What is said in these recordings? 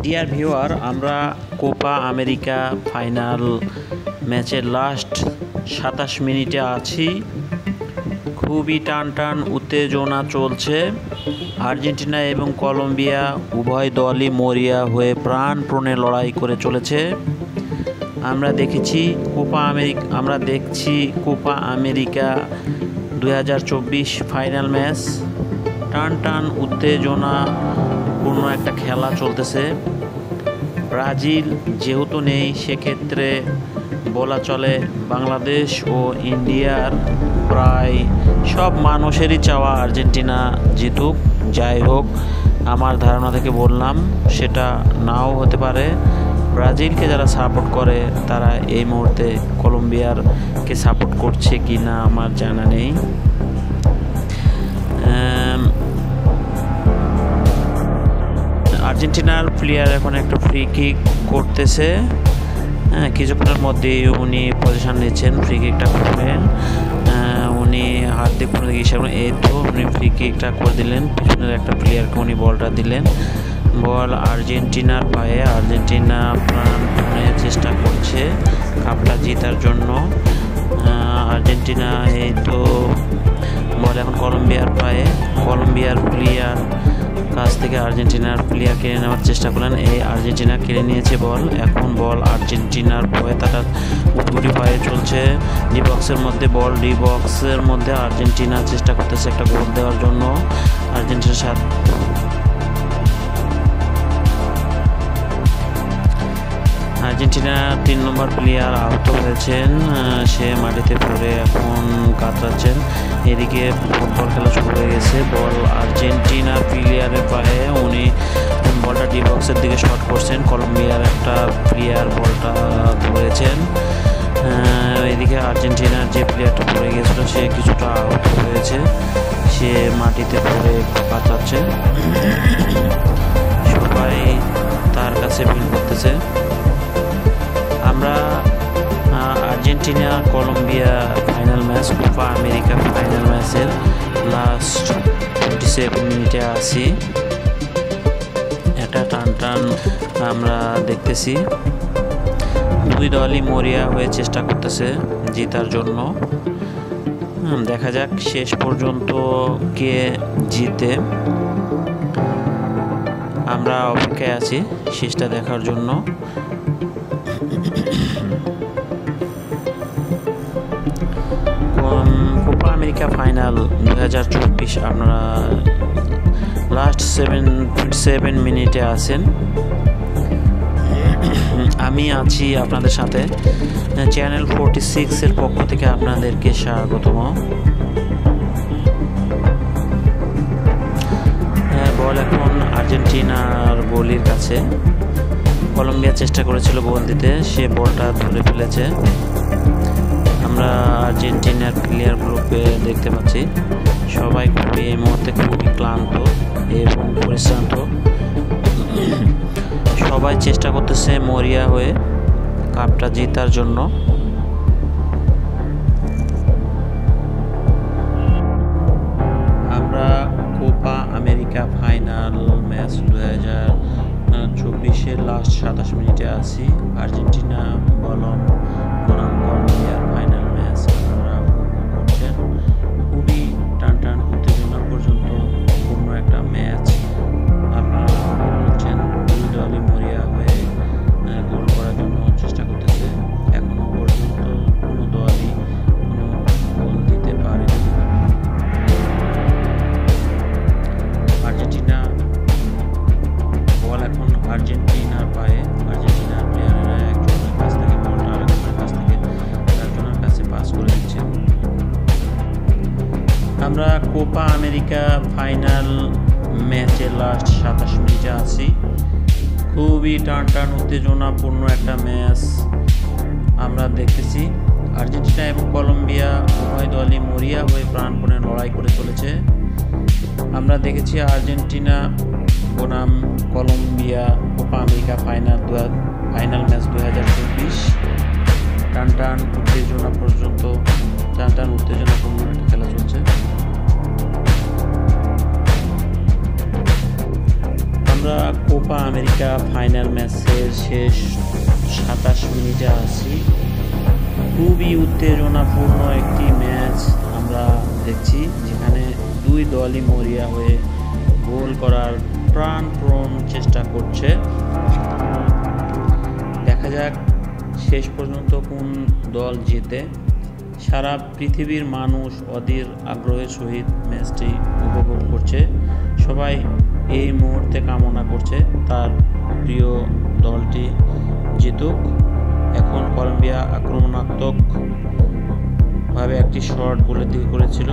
Dear viewer, আমরা Copa America final ম্যাচের last ২৭ মিনিটে আছি। খুবই টান উত্তেজনা চলছে। আর্জেন্টিনা এবং কলম্বিয়া উভয় দলই মরিয়া হয়ে প্রাণপণে লড়াই করে চলেছে। আমরা দেখছি কোপা আমেরিকা ২০২৪ ফাইনাল ম্যাচ। টান উত্তেজনাপূর্ণ একটা খেলা চলতেছে। ব্রাজিল যেহেতু নেই, সেক্ষেত্রে বলা চলে বাংলাদেশ ও ইন্ডিয়ার প্রায় সব মানুষেরই চাওয়া আর্জেন্টিনা জিতুক। যাই হোক, আমার ধারণা থেকে বললাম, সেটা নাও হতে পারে। ব্রাজিলকে যারা সাপোর্ট করে তারা এই মুহূর্তে কলম্বিয়ারকে সাপোর্ট করছে কি না আমার জানা নেই। আর্জেন্টিনার প্লেয়ার এখন একটা ফ্রি কিক করতেছে। কিছুক্ষণের মধ্যেই উনি পজিশন নিচ্ছেন, ফ্রি কিকটা করবেন। উনি হাত দিয়ে কোনো দিকে ইশারা এই তো উনি ফ্রি কিকটা করে দিলেন। পিছনের একটা প্লেয়ারকে উনি বলটা দিলেন। বল আর্জেন্টিনার পায়ে। আর্জেন্টিনা প্রাণপণে চেষ্টা করছে কাপটা জেতার জন্য। আর্জেন্টিনা এই তো বল এখন কলম্বিয়ার পায়ে। কলম্বিয়ার প্লেয়ার কাছ থেকে আর্জেন্টিনার প্লেয়ার কেড়ে নেওয়ার চেষ্টা করলেন। এই আর্জেন্টিনা কেড়ে নিয়েছে বল। এখন বল আর্জেন্টিনার পায়ে, তারা উঠগুটি পায়ে চলছে। ডি বক্সের মধ্যে বল, ডি বক্সের মধ্যে আর্জেন্টিনা চেষ্টা করতেছে একটা গোল দেওয়ার জন্য। আর্জেন্টিনার সাথে আর্জেন্টিনার ৩ নম্বর প্লেয়ার আহত হয়েছেন, সে মাটিতে পড়ে এখন কাতরাচ্ছেন। এদিকে ফুটবল খেলা শুরু হয়ে গেছে। বল আর্জেন্টিনার প্লেয়ারের পায়ে, উনি বলটা ডি বক্সের দিকে শট করছেন। কলম্বিয়ার একটা প্লেয়ার বলটা ধরেছেন। এদিকে আর্জেন্টিনার যে প্লেয়ারটা পড়ে গিয়েছিল সে কিছুটা আহত হয়েছে, সে মাটিতে পড়ে কাতরাচ্ছে। সবাই তার কাছে ভিড় করতেছে। আমরা Argentina Colombia final match, Copa America final ম্যাচের লাস্ট 27 মিনিটে আছি। এটা টান আমরা দেখতেছি। দুই দলই মরিয়া হয়ে চেষ্টা করতেছে জেতার জন্য। দেখা যাক শেষ পর্যন্ত কে জিতে। আমরা অপেক্ষায় আছি শেষটা দেখার জন্য। কোপা আমেরিকা ফাইনাল ২০২৪ আপনারা লাস্ট 7 মিনিটে আছেন। আমি আছি আপনাদের সাথে। চ্যানেল 46 এর পক্ষ থেকে আপনাদেরকে স্বাগতম। বল এখন আর্জেন্টিনার গোলির কাছে। কলম্বিয়া চেষ্টা করেছিল গোল দিতে, সে বলটা ধরে ফেলেছে। আমরা আর্জেন্টিনার প্লেয়ারগুলোকে দেখতে পাচ্ছি, সবাই এই মুহূর্তে খুবই ক্লান্ত এবং পরিশ্রান্ত। সবাই চেষ্টা করতেছে মরিয়া হয়ে কাপটা জেতার জন্য। আমরা কোপা আমেরিকা ফাইনাল ম্যাচ ২০২৪-এর লাস্ট ২৭ মিনিটে আছি। আর্জেন্টিনা বনাম কলম্বিয়ার ফাইনাল ম্যাচ আপনারা উপভোগ করছেন। খুবই টান উত্তেজনা পর্যন্ত পূর্ণ একটা ম্যাচ আপনারা উপভোগ করছেন। দুই দলই মরিয়া হয়ে গোল করার জন্য চেষ্টা করতেছে। এখনো পর্যন্ত কোনো দলই কোনো গোল দিতে পারেনি। আর্জেন্টিনা বল এখন আর্জেন্টিনার পায়ে। আর্জেন্টিনার প্লেয়ারেরা একজনের কাছ থেকে বলটা আরেকজনের কাছ থেকে একজনের কাছে পাস করে দিচ্ছে। আমরা কোপা আমেরিকা ফাইনাল ম্যাচের লাস্ট ২৭ মিনিটে আছি। খুবই টান উত্তেজনাপূর্ণ একটা ম্যাচ আমরা দেখতেছি। আর্জেন্টিনা এবং কলম্বিয়া উভয় দলই মরিয়া হয়ে প্রাণপণে লড়াই করে চলেছে। আমরা দেখেছি আর্জেন্টিনা বনাম Colombia Copa America final match ২০২৪। টান উত্তেজনা পর্যন্ত উত্তেজনাপূর্ণ একটা খেলা চলছে। আমরা কোপা আমেরিকা ফাইনাল ম্যাচের শেষ 27 মিনিটে আছি। খুবই উত্তেজনাপূর্ণ একটি ম্যাচ আমরা দেখছি, যেখানে দুই দলই মরিয়া হয়ে গোল করার প্রাণপণ চেষ্টা করছে। দেখা যাক শেষ পর্যন্ত কোন দল জিতে। সারা পৃথিবীর মানুষ অধীর আগ্রহের সহিত ম্যাচটি উপভোগ করছে। সবাই এই মুহূর্তে কামনা করছে তার প্রিয় দলটি জিতুক। এখন কলম্বিয়া আক্রমণাত্মকভাবে একটি শট গোলের দিকে করেছিল,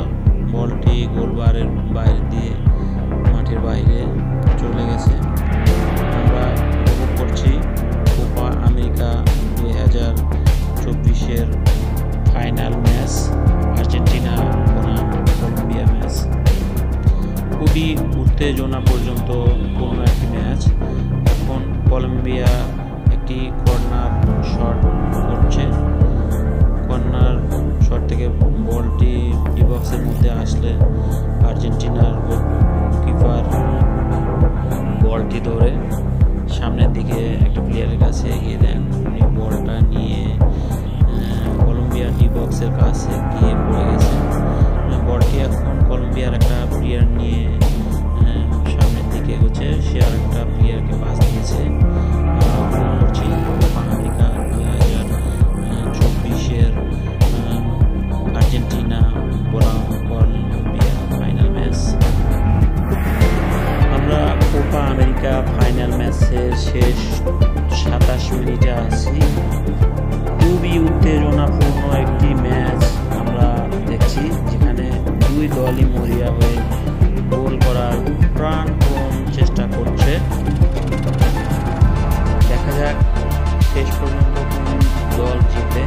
বলটি গোলবারের বাইরে দিয়ে মাঠের বাইরে চলে গেছে। আমরা উপভোগ করছি কোপা আমেরিকা 2024-এর ফাইনাল ম্যাচ, আর্জেন্টিনা বনাম কলম্বিয়া ম্যাচ। খুবই উত্তেজনা পর্যন্ত পূর্ণ একটি ম্যাচ। এখন কলম্বিয়া একটি কর্নার শট করছে। কর্নার শট থেকে বলটি ডি বক্সের মধ্যে আসলে আর্জেন্টিনার গোলকিপার বলটি ধরে সামনের দিকে একটা প্লেয়ারের কাছে এগিয়ে দেন। উনি বলটা নিয়ে কলম্বিয়া ডি বক্সের কাছে গিয়ে পড়ে গেছে। বলটি এখন কলম্বিয়ার একটা প্লেয়ার নিয়ে সামনের দিকে এগোচ্ছে, সে আর একটা প্লেয়ারকে পাস দিয়েছে। করছি কোপা আমেরিকা 2024-এর আর্জেন্টিনা বনাম কলম্বিয়া ফাইনাল ম্যাচ। আমরা কোপা আমেরিকা ফাইনাল ম্যাচের শেষ 27 মিনিটে আছি। খুবই উত্তেজনাপূর্ণ একটি ম্যাচ আমরা দেখছি, যেখানে দুই দলই মরিয়া হয়ে গোল করার প্রাণপণ চেষ্টা করছে। দেখা যাক শেষ পর্যন্ত কোন দল জিতে।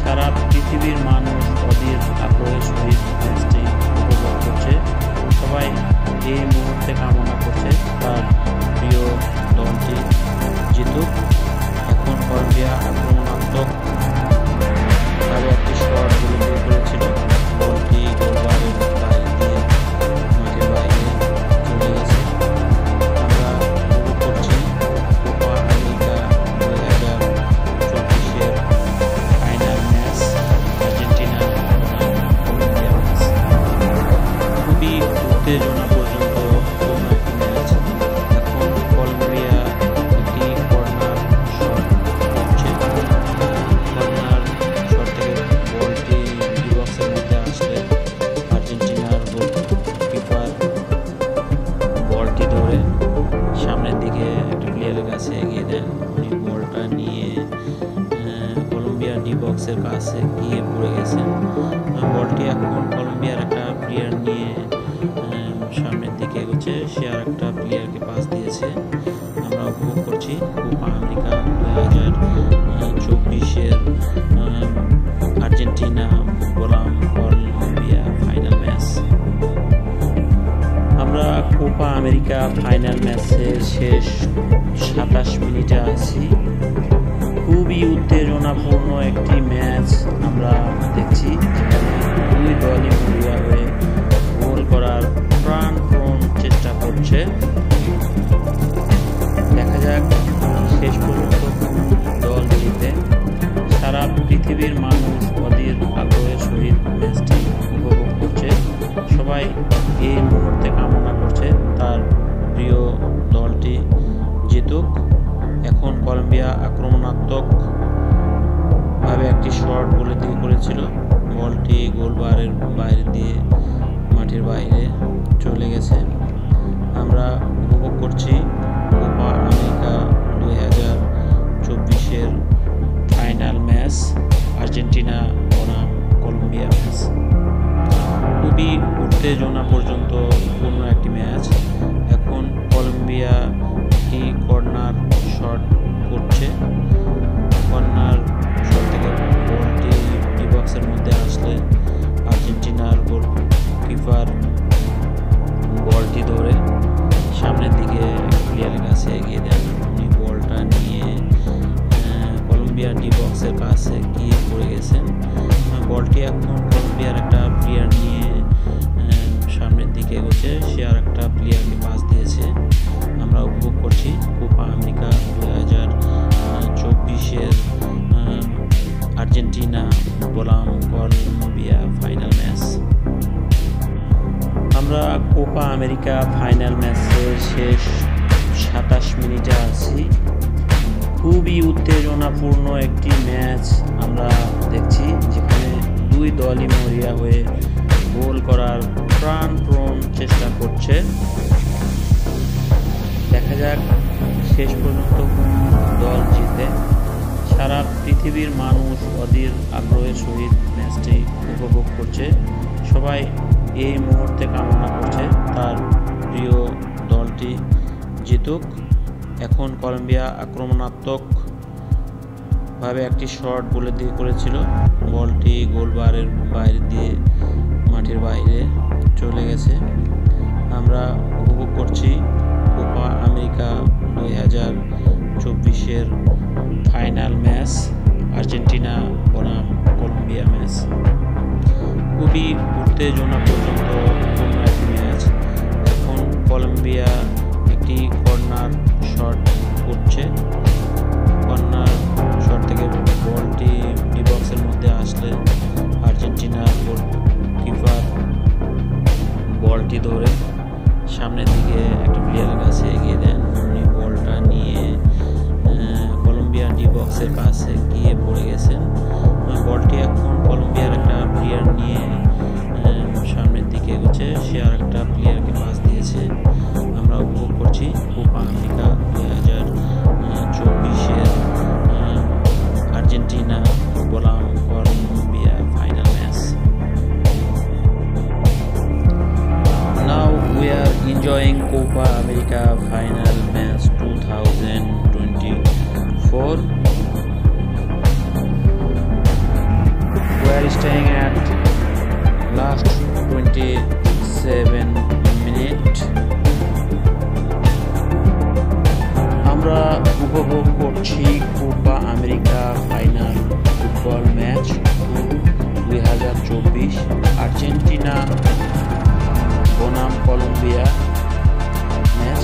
সারা পৃথিবীর মানুষ অধীর আগ্রহের সহিত ম্যাচটি উপভোগ করছে। সবাই এই মুহূর্তে কামনা করছে তার প্রিয় দলটি জিতুক। এখন কলম্বিয়া আক্রমণাত্মকভাবে একটি শট গোলে করেছিল, বলটি গোলবারের বাইরে দিয়ে মাঠের বাইরে চলে গেছে। আমরা উপভোগ করছি কোপা আমেরিকা 2024-এর ফাইনাল ম্যাচ, আর্জেন্টিনা বনাম কলম্বিয়া ম্যাচ। খুবই উত্তেজনা পর্যন্ত পূর্ণ একটি ম্যাচ। এখন কলম্বিয়া একটি কর্নার শট করছে। কর্নার শট থেকে বলটি ডি বক্সের মধ্যে আসলে আর্জেন্টিনার গোলকিপার বলটি ধরে সামনের দিকে একটা প্লেয়ারের কাছে এগিয়ে দেন। উনি বলটা নিয়ে কলম্বিয়া ডি বক্সের কাছে গিয়ে পড়ে গেছেন। বলটি এখন কলম্বিয়ার একটা প্লেয়ার নিয়ে সামনের দিকে এগোচ্ছে, সে আর একটা প্লেয়ারকে পাস দিয়েছে। আমরা উপভোগ করছি কোপা আমেরিকা 2024-এর আর্জেন্টিনা বনাম কলম্বিয়া ফাইনাল ম্যাচ। আমরা কোপা আমেরিকা ফাইনাল ম্যাচের শেষ 27 মিনিটে আছি। খুবই উত্তেজনাপূর্ণ একটি ম্যাচ আমরা দেখছি, যেখানে দুই দলই মরিয়া হয়ে গোল করার প্রাণপণ চেষ্টা করছে। দেখা যাক শেষ পর্যন্ত কোন দল জিতে। সারা পৃথিবীর মানুষ অধীর আগ্রহের সহিত ম্যাচটি উপভোগ করছে। সবাই এই মুহূর্তে কামনা করছে তার প্রিয় দলটি জিতুক। এখন কলম্বিয়া আক্রমণাত্মকভাবে একটি শট গোলের দিকে করেছিল, বলটি গোলবারের বাইরে দিয়ে মাঠের বাইরে চলে গেছে। আমরা উপভোগ করছি কোপা আমেরিকা 2024-এর ফাইনাল ম্যাচ, আর্জেন্টিনা বনাম কলম্বিয়া ম্যাচ। খুবই উত্তেজনা পর্যন্ত পূর্ণ একটি ম্যাচ। এখন কলম্বিয়া একটি কর্নার শট করছে। কর্নার শট থেকে বলটি ডি বক্সের মধ্যে আসলে আর্জেন্টিনার গোলকিপার বলটি ধরে সামনের দিকে প্লেয়ারের কাছে এগিয়ে দেন। উনি বলটা নিয়ে কলম্বিয়া ডি বক্সের কাছে গিয়ে পড়ে গেছেন। বলটি এখন কলম্বিয়ার একটা প্লেয়ার নিয়ে সামনের দিকে এগোচ্ছে, সে আর একটা প্লেয়ারকে পাস দিয়েছে। আমরা আমেরিকা ফাইনাল ম্যাচের শেষ 27 মিনিটে আছি। খুবই উত্তেজনাপূর্ণ একটি ম্যাচ আমরা দেখছি, যেখানে দুই দলই মরিয়া হয়ে গোল করার প্রাণপণ চেষ্টা করছে। দেখা যাক শেষ পর্যন্ত দল জিতে। সারা পৃথিবীর মানুষ অধীর আগ্রহের সহিত ম্যাচটি উপভোগ করছে। সবাই এই মুহূর্তে কামনা করছে তার প্রিয় দলটি জিতুক। এখন কলম্বিয়া আক্রমণাত্মকভাবে একটি শট গোলের দিকে করেছিল, বলটি গোলবারের বাইরে দিয়ে মাঠের বাইরে চলে গেছে। আমরা উপভোগ করছি কোপা আমেরিকা 2024-এর ফাইনাল ম্যাচ, আর্জেন্টিনা বনাম কলম্বিয়া ম্যাচ। খুবই উত্তেজনা পর্যন্ত পূর্ণ একটি ম্যাচ। এখন কলম্বিয়া একটি কর্নার শট করছে। কর্নার শট থেকে বলটি ডি বক্সের মধ্যে আসলে আর্জেন্টিনার গোলকিপার বলটি ধরে সামনের দিকে একটা প্লেয়ারের কাছে এগিয়ে দেন। উনি বলটা নিয়ে কলম্বিয়া ডি বক্সের কাছে গিয়ে পড়ে গেছেন। বলটি এখন কলম্বিয়ার একটা প্লেয়ার নিয়ে সামনের দিকে এগোচ্ছে, সে আর একটা প্লেয়ারকে পাস দিয়েছে। আমরা উপভোগ করছি কোপা আমেরিকা 2024-এর আর্জেন্টিনা বনাম Colombia final match. Now we are enjoying Copa America final match 2024. We are staying at last 27 minutes. আমরা উপভোগ করছি Copa America final football match 2024 Argentina বনাম কলম্বিয়া ম্যাচ।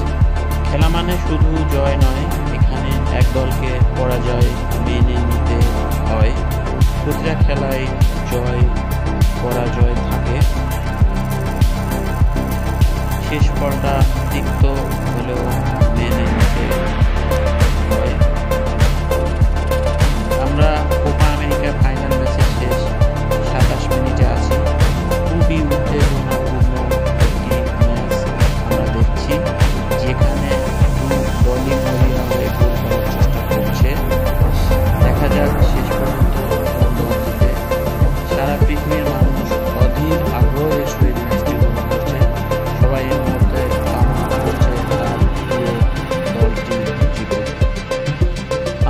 খেলা মানে শুধু জয় নয়, এখানে এক দলকে পরাজয় মেনে নিতে হয়। প্রতিটা খেলায় জয় পরাজয় থাকে। শেষ ফলটা তিক্ত হলেও মেনে নিতে হয়। আমরা কোপা আমেরিকা ফাইনাল ম্যাচের শেষ 27 মিনিটে আছি। খুবই উত্তেজনাপূর্ণ একটি ম্যাচ আমরা দেখছি, যেখানে দলই মরিয়া হয়ে গোল করার চেষ্টা করছে। দেখা যাক শেষ পর্যন্ত দল জিতে। সারা পৃথিবীর মানুষ অধীর আগ্রহের সহিত ম্যাচটি উপভোগ করছে। সবাই এই মুহূর্তে কামনা করছে তার প্রিয় দলটি জিতুক।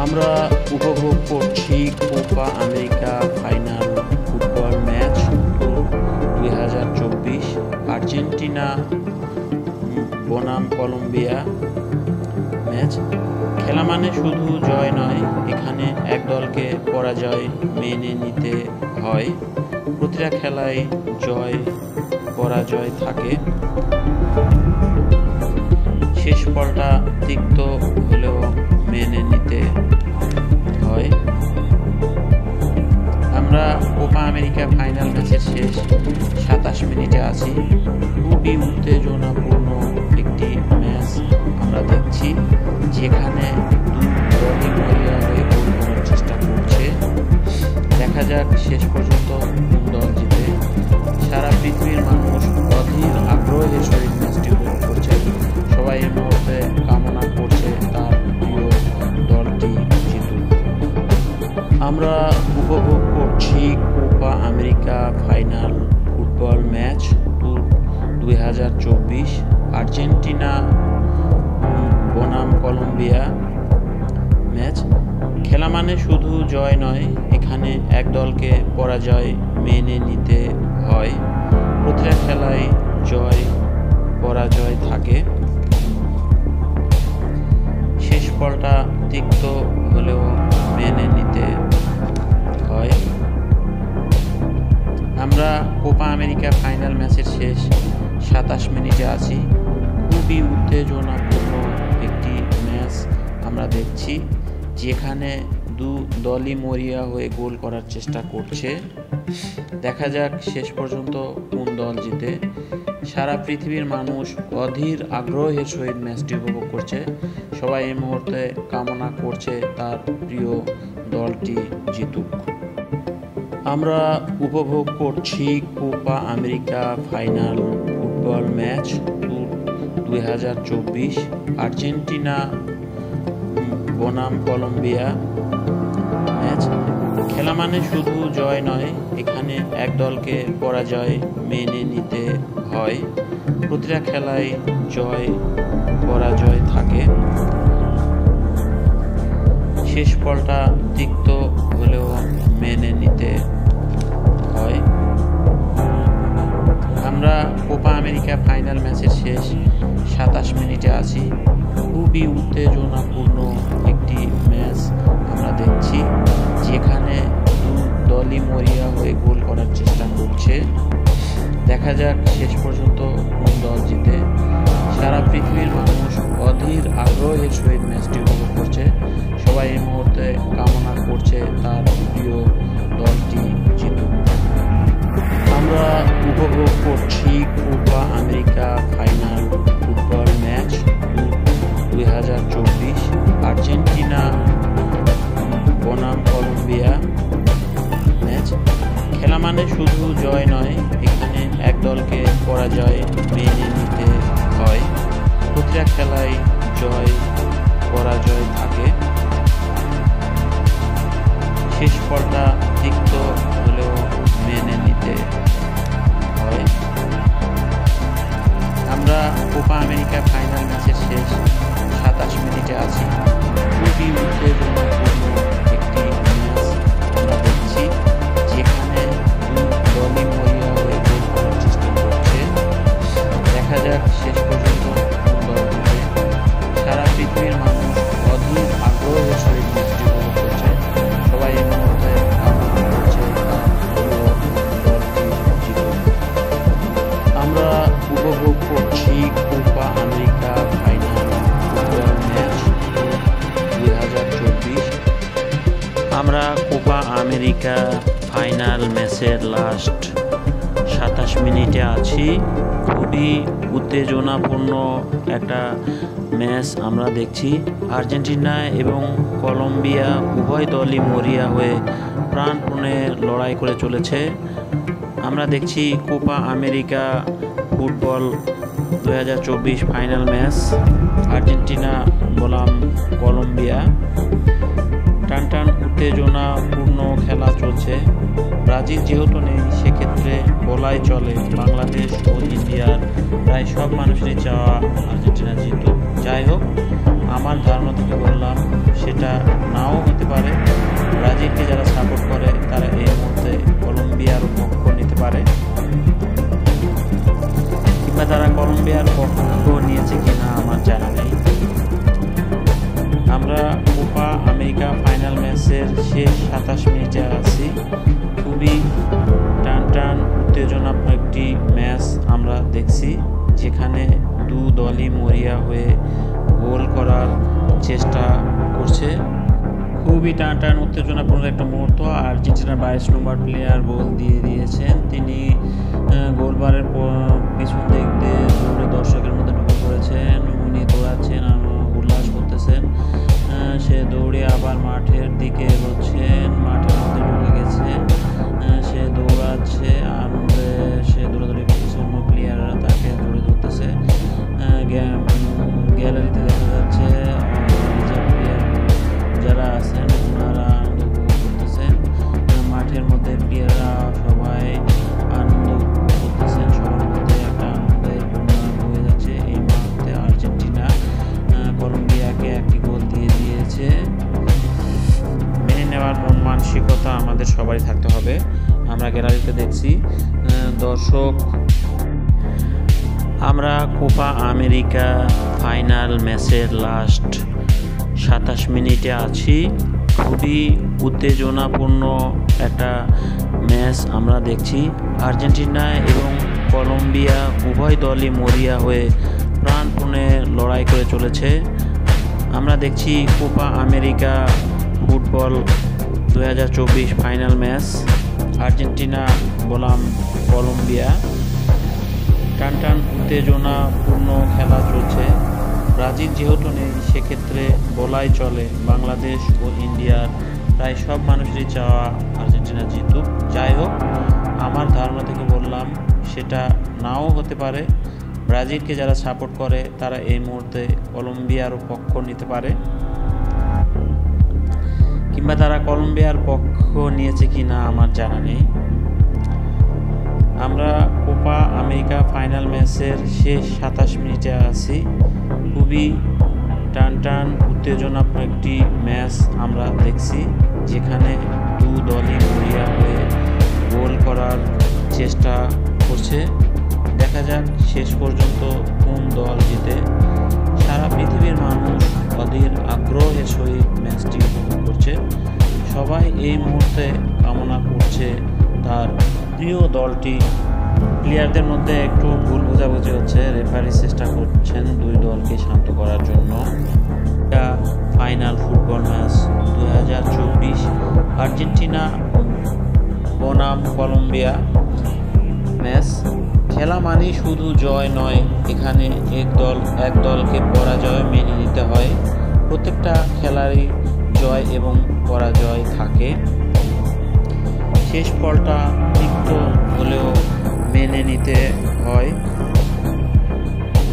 আমরা উপভোগ করছি Copa America final football match 2024 Argentina বনাম কলম্বিয়া ম্যাচ। খেলা মানে শুধু জয় নয়, এখানে এক দলকে পরাজয় মেনে নিতে হয়। প্রতিটা খেলায় জয় পরাজয় থাকে। শেষ ফলটা তিক্ত হলেও মেনে নিতে হয়। আমরা কোপা আমেরিকা ফাইনাল ম্যাচের শেষ 27 মিনিটে আছি। খুবই উত্তেজনাপূর্ণ একটি ম্যাচ আমরা দেখছি, যেখানে দলই মরিয়া হয়ে গোল করার চেষ্টা করছে। দেখা যাক শেষ পর্যন্ত কোন দল জিতে। সারা পৃথিবীর মানুষ অধীর আগ্রহের সহিত ম্যাচটি উপভোগ করছে। সবাই এই মুহূর্তে কামনা করছে তার প্রিয় দলটি জিতুক। আমরা উপভোগ করছি Copa America final football match 2024 Argentina বনাম কলম্বিয়া ম্যাচ। খেলা মানে শুধু জয় নয়, এখানে এক দলকে পরাজয় মেনে নিতে হয়। প্রতিটা খেলায় জয় পরাজয় থাকে। শেষ ফলটা তিক্ত হলেও মেনে নিতে হয়। আমরা কোপা আমেরিকা ফাইনাল ম্যাচের শেষ 27 মিনিটে আছি। খুবই উত্তেজনাপূর্ণ একটি ম্যাচ আমরা দেখছি, যেখানে দু দলই মরিয়া হয়ে গোল করার চেষ্টা করছে। দেখা যাক শেষ পর্যন্ত কোন দল জিতে। সারা পৃথিবীর মানুষ অধীর আগ্রহের সহিত ম্যাচটি উপভোগ করছে। সবাই এই মুহূর্তে কামনা করছে তার প্রিয় দলটি জিতুক। আমরা উপভোগ করছি Copa America final football match 2024 Argentina বনাম কলম্বিয়া ম্যাচ। খেলা মানে শুধু জয় নয়, এখানে এক দলকে পরাজয় মেনে নিতে হয়। প্রতিটা খেলায় জয় পরাজয় থাকে। শেষ ফলটা তিক্ত হলেও মেনে নিতে হয়। আমরা কোপা আমেরিকা ফাইনাল ম্যাচের শেষ 27 মিনিটে আছি। খুবই উত্তেজনাপূর্ণ একটি ম্যাচ আমরা দেখছি, যেখানে দু দলই মরিয়া হয়ে গোল করার চেষ্টা করছে। দেখা যাক শেষ পর্যন্ত কোন দল জিতে। সারা পৃথিবীর মানুষ অধীর আগ্রহের সহিত ম্যাচটি উপভোগ করছে। সবাই এই মুহূর্তে কামনা করছে তার প্রিয় দলটি জিতুক। আমরা উপভোগ করছি Copa America final football match 2024 Argentina বনাম কলম্বিয়া ম্যাচ। খেলা মানে শুধু জয় নয়, এখানে এক দলকে পরাজয় মেনে নিতে হয়। প্রতিটা খেলায় জয় পরাজয় থাকে। শেষ ফলটা তিক্ত হলেও মেনে নিতে হয়। আমরা কোপা আমেরিকা ফাইনাল ম্যাচের শেষ 27 মিনিটে আছি। খুবই উত্তেজনাপূর্ণ একটি ম্যাচ আমরা দেখছি, যেখানে দু দলই মরিয়া হয়ে গোল করার চেষ্টা করছে। দেখা যাক শেষ পর্যন্ত কোন দল জিতে। সারা পৃথিবীর মানুষ অধীর আগ্রহের সহিত ম্যাচটি উপভোগ করছে। সবাই এই মুহূর্তে কামনা করছে আমরা উপভোগ করছি Copa America final football match 2024। আমরা কোপা আমেরিকা ফাইনাল ম্যাচের লাস্ট 27 মিনিটে আছি। খুবই উত্তেজনাপূর্ণ একটা ম্যাচ আমরা দেখছি। আর্জেন্টিনা এবং কলম্বিয়া উভয় দলই মরিয়া হয়ে প্রাণপণে লড়াই করে চলেছে। আমরা দেখছি Copa America football 2024 final match Argentina বনাম কলম্বিয়া। টানটান উত্তেজনাপূর্ণ খেলা চলছে। ব্রাজিল যেহেতু নেই, সেক্ষেত্রে বলাই চলে বাংলাদেশ ও ইন্ডিয়ার প্রায় সব মানুষেরই চাওয়া আর্জেন্টিনা জিতুক। যাই হোক, আমার ধারণা থেকে বললাম, সেটা নাও হতে পারে। ব্রাজিলকে যারা সাপোর্ট করে তারা এই মুহূর্তে কলম্বিয়ার পক্ষ নিতে পারে, কিংবা তারা কলম্বিয়ার পক্ষ নিয়েছে কিনা আমার জানা নেই। আমরা কোপা আমেরিকা ফাইনাল ম্যাচের শেষ 27 মিনিটে আছি। খুবই টানটান উত্তেজনাপূর্ণ একটি ম্যাচ আমরা দেখছি, যেখানে দু দলই মরিয়া হয়ে গোল করার চেষ্টা করছে। খুবই টানটান উত্তেজনাপূর্ণ একটা মুহূর্ত। আর্জেন্টিনার 22 নম্বর প্লেয়ার গোল দিয়ে দিয়েছেন। তিনি গোলবারের পিছন দিক দিয়ে দৌড়ে দর্শকের মধ্যে ঢুকে পড়েছেন। উনি দৌড়াচ্ছেন আর উল্লাস করতেছেন। সে দৌড়ে আবার মাঠের দিকে এগোচ্ছেন, মাঠের মধ্যে ঢুকে গেছে। সে দৌড়াচ্ছে, আনন্দে সে দৌড়াদৌড়ি করতেছে। অন্য প্লেয়াররা তাকে দৌড়ে ধরতেছে। গ্যালারিতে দেখা যাচ্ছে যারা আছেন ওনারা আনন্দ উপভোগ করতেছেন। মাঠের মধ্যে প্লেয়াররা সবাই আনন্দ করতেছেন। সবার মধ্যে একটা আনন্দের বন্যা হয়ে যাচ্ছে। এই মুহূর্তে আর্জেন্টিনা কলম্বিয়াকে একটি গোল দিয়ে দিয়েছে। মেনে নেওয়ার মন মানসিকতা আমাদের সবারই থাকতে হবে। আমরা গ্যালারিতে দেখছি দর্শক। আমরা কোপা আমেরিকা ফাইনাল ম্যাচের লাস্ট 27 মিনিটে আছি। খুবই উত্তেজনাপূর্ণ একটা ম্যাচ আমরা দেখছি। আর্জেন্টিনা এবং কলম্বিয়া উভয় দলই মরিয়া হয়ে প্রাণপণে লড়াই করে চলেছে। আমরা দেখছি Copa America football 2024 final match Argentina বনাম কলম্বিয়া। টানটান উত্তেজনাপূর্ণ খেলা চলছে। ব্রাজিল যেহেতু নেই, সেক্ষেত্রে বলাই চলে বাংলাদেশ ও ইন্ডিয়ার প্রায় সব মানুষেরই চাওয়া আর্জেন্টিনা জিতুক। যাই হোক, আমার ধারণা থেকে বললাম, সেটা নাও হতে পারে। ব্রাজিলকে যারা সাপোর্ট করে তারা এই মুহূর্তে কলম্বিয়ারও পক্ষ নিতে পারে, কিংবা তারা কলম্বিয়ার পক্ষ নিয়েছে কি না আমার জানা নেই। আমরা কোপা আমেরিকা ফাইনাল ম্যাচের শেষ 27 মিনিটে আছি। খুবই টানটান উত্তেজনাপূর্ণ একটি ম্যাচ আমরা দেখছি, যেখানে দু দলই মরিয়া হয়ে গোল করার চেষ্টা করছে। দেখা যাক শেষ পর্যন্ত কোন দল জিতে। সারা পৃথিবীর মানুষ অধীর আগ্রহের সহিত ম্যাচটি উপভোগ করছে। সবাই এই মুহূর্তে কামনা করছে তার প্রিয় দলটি। প্লেয়ারদের মধ্যে একটু ভুল বোঝাবুঝি হচ্ছে, রেফারি চেষ্টা করছেন দুই দলকে শান্ত করার জন্য। এটা ফাইনাল ফুটবল ম্যাচ 2024 আর্জেন্টিনা বনাম কলম্বিয়া ম্যাচ। খেলা মানেই শুধু জয় নয়, এখানে এক দলকে পরাজয় মেনে নিতে হয়। প্রত্যেকটা খেলারই জয় এবং পরাজয় থাকে। শেষ ফলটা তিক্ত হলেও মেনে নিতে হয়।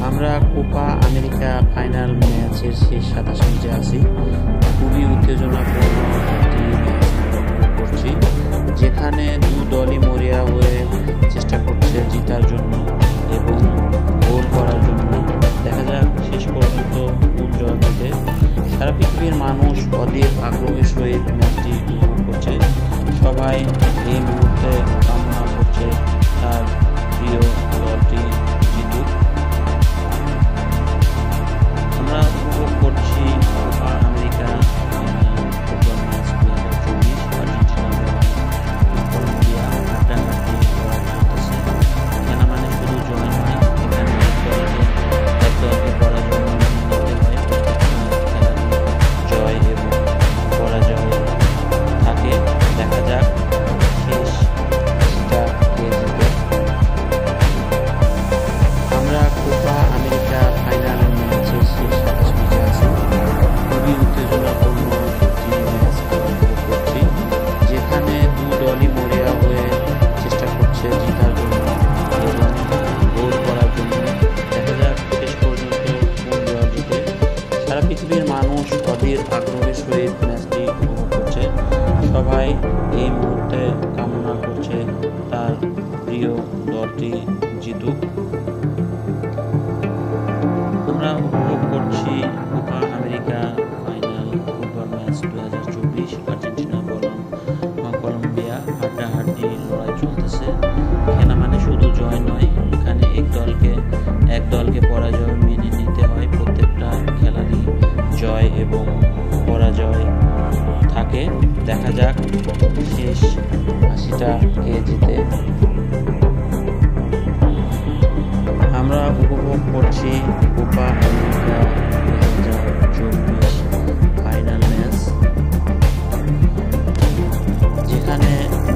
আমরা কোপা আমেরিকা ফাইনাল ম্যাচের শেষ 27 মিনিটে আছি। খুবই উত্তেজনাপূর্ণ একটি ম্যাচ উপভোগ করছি, যেখানে দু দলই মরিয়া হয়ে চেষ্টা করছে জিতার জন্য এবং গোল করার জন্য। দেখা যাক শেষ পর্যন্ত কোন জয় জিতে। সারা পৃথিবীর মানুষ অধীর আগ্রহের সহিত ম্যাচটি উপভোগ করছে। সবাই এই মুহূর্তে কামনা করছে তার প্রিয় দলটি জিতুক। আমরা উপভোগ করছি Copa America football match 2024 Argentina Colombia. হাড্ডাহাড্ডি লড়াই চলতেছে। খেলা মানে শুধু জয় নয়, এখানে এক দলকে পরাজয় নিতে হয়। খেলার জয় এবং পরাজয় থাকে। দেখা যাক শেষ ম্যাচটা কে জিতে। আমরা কোপা আমেরিকা ফাইনাল ম্যাচের শেষ 27 মিনিটে আছি। খুবই উত্তেজনাপূর্ণ একটি ম্যাচ উপভোগ করছি, যেখানে দু দলই মরিয়া হয়ে চেষ্টা করছে জিতার জন্য এবং গোল করার জন্য। দেখা যাক শেষ পর্যন্ত কোন দল জিতে। সারা পৃথিবীর মানুষ অধীর আগ্রহের সহিত ম্যাচটি উপভোগ করছে। সবাই এই মুহূর্তে কামনা করছে তার প্রিয় দলটি জিতুক। আমরা উপভোগ করছি Copa America final football match 2024 Argentina বনাম কলম্বিয়া। হাড্ডাহাড্ডি লড়াই চলতেছে। খেলা মানে শুধু জয় নয়, এখানে এক দলকে পরাজয় মেনে নিতে হয়। প্রত্যেকটা খেলারই জয় এবং পরাজয় থাকে। দেখা যাক শেষ 80টা কে জিতে। আমরা উপভোগ করছি কোপা আমেরিকা 2024 ফাইনাল ম্যাচ, যেখানে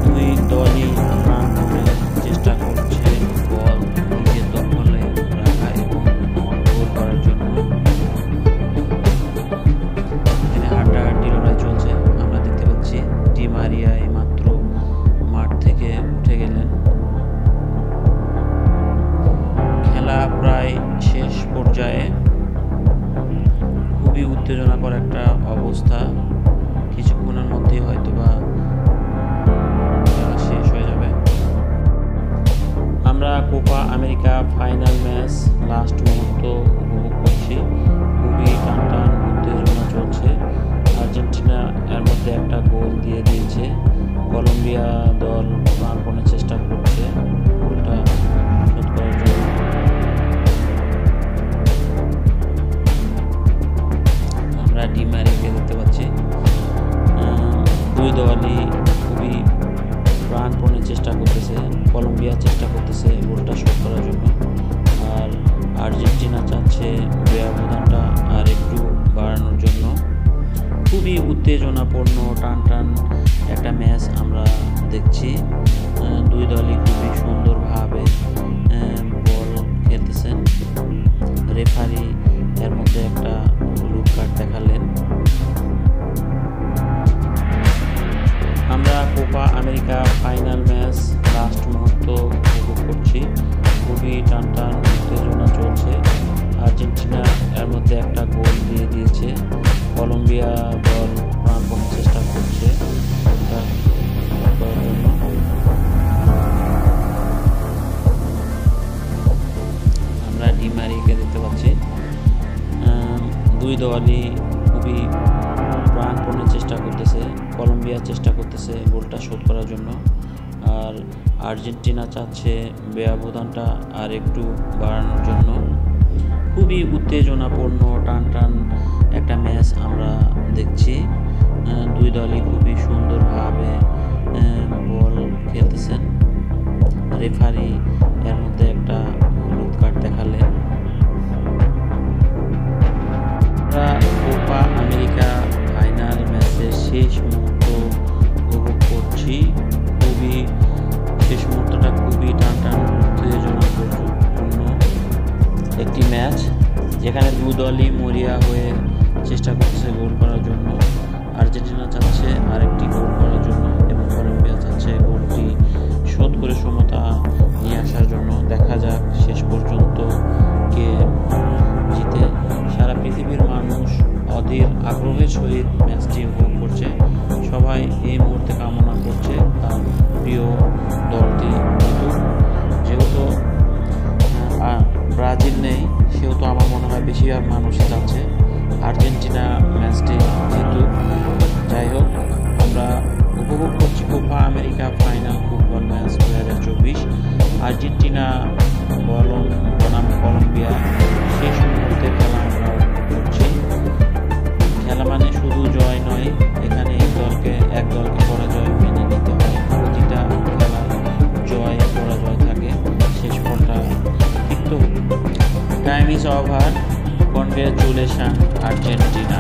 দুই দলই প্রাণপণে চেষ্টা করছে বল নিজের দখলে রাখা এবং গোল করার জন্য। এখানে হাড্ডাহাড্ডি লড়াই চলছে। আমরা দেখতে পাচ্ছি ডি মারিয়া এইমাত্র মাঠ থেকে উঠে গেলেন। খেলা প্রায় শেষ পর্যায়ে। খুবই উত্তেজনাকর একটা অবস্থা। কিছুক্ষণের মধ্যেই হয়তোবা খেলা শেষ হয়ে যাবে। আমরা Copa America final match last মুহূর্ত উপভোগ করছি। খুবই টানটান উত্তেজনা চলছে। আর্জেন্টিনা এর মধ্যে একটা গোল দিয়ে দিয়েছে। কলম্বিয়া দল প্রাণপণে চেষ্টা করছে গোলটা শোধ করার জন্য। আমরা ডি মারিয়াকে দেখতে পাচ্ছি। দুই দলই খুবই প্রাণপণে চেষ্টা করতেছে। কলম্বিয়া চেষ্টা করতেছে গোলটা শোধ করার জন্য, আর আর্জেন্টিনা চাচ্ছে ব্যবধানটা আর একটু বাড়ানোর জন্য। খুবই খুবই উত্তেজনাপূর্ণ টান একটা ম্যাচ আমরা দেখছি। দুই দলই খুবই সুন্দরভাবে বল খেলতেছেন। রেফারি এর মধ্যে একটা হলুদ কার্ড দেখালেন। আমরা Copa America final match last মুহূর্ত উপভোগ করছি। খুবই টান উত্তেজনা চলছে। আর্জেন্টিনা এর মধ্যে একটা গোল দিয়ে দিয়েছে। কলম্বিয়া দল প্রাণপণ চেষ্টা করছে করার জন্য। আমরা ডি মারিয়াকে দেখতে পাচ্ছি। দুই দলই খুবই প্রাণপণে চেষ্টা করতেছে। কলম্বিয়া চেষ্টা করতেছে গোলটা শোধ করার জন্য, আর আর্জেন্টিনা চাচ্ছে ব্যবধানটা আর একটু বাড়ানোর জন্য। খুবই উত্তেজনাপূর্ণ টান একটা ম্যাচ আমরা দেখছি। দুই দলই খুবই সুন্দরভাবে বল খেলতেছেন। রেফারি এর মধ্যে একটা হলুদ কার্ড দেখালেন। আমরা কোপা আমেরিকা ফাইনাল ম্যাচের শেষ মুহূর্ত উপভোগ করছি। শেষ মুহূর্তটা খুবই টান উত্তেজনাপূর্ণ একটি ম্যাচ, যেখানে দু দলই মরিয়া হয়ে চেষ্টা করছে গোল করার জন্য। আর্জেন্টিনা চাচ্ছে আরেকটি গোল করার জন্য এবং কলম্বিয়া চাচ্ছে গোলটি শোধ করে সমতা নিয়ে আসার জন্য। দেখা যাক শেষ পর্যন্ত কে জিতে। সারা পৃথিবীর মানুষ অধীর আগ্রহের সহিত ম্যাচটি উপভোগ করছে। সবাই এই মুহূর্তে কামনা করছে তার প্রিয় দলটি জিতুক। যেহেতু ব্রাজিল নেই, সেহেতু আমার মনে হয় বেশিরভাগ মানুষই চাচ্ছে আর্জেন্টিনা ম্যাচটি জিতুক। যাই হোক, আমরা উপভোগ করছি Copa America final football match 2024। Argentina বনাম কলম্বিয়া শেষ মুহূর্তে খেলা আমরা করছি। খেলা মানে শুধু জয় নয়, এখানে এক দলকে পরাজয় মেনে নিতে হয়। প্রতিটা খেলায় জয় পরাজয় থাকে, শেষ ফলটা কিন্তু time is over. Congratulation Argentina.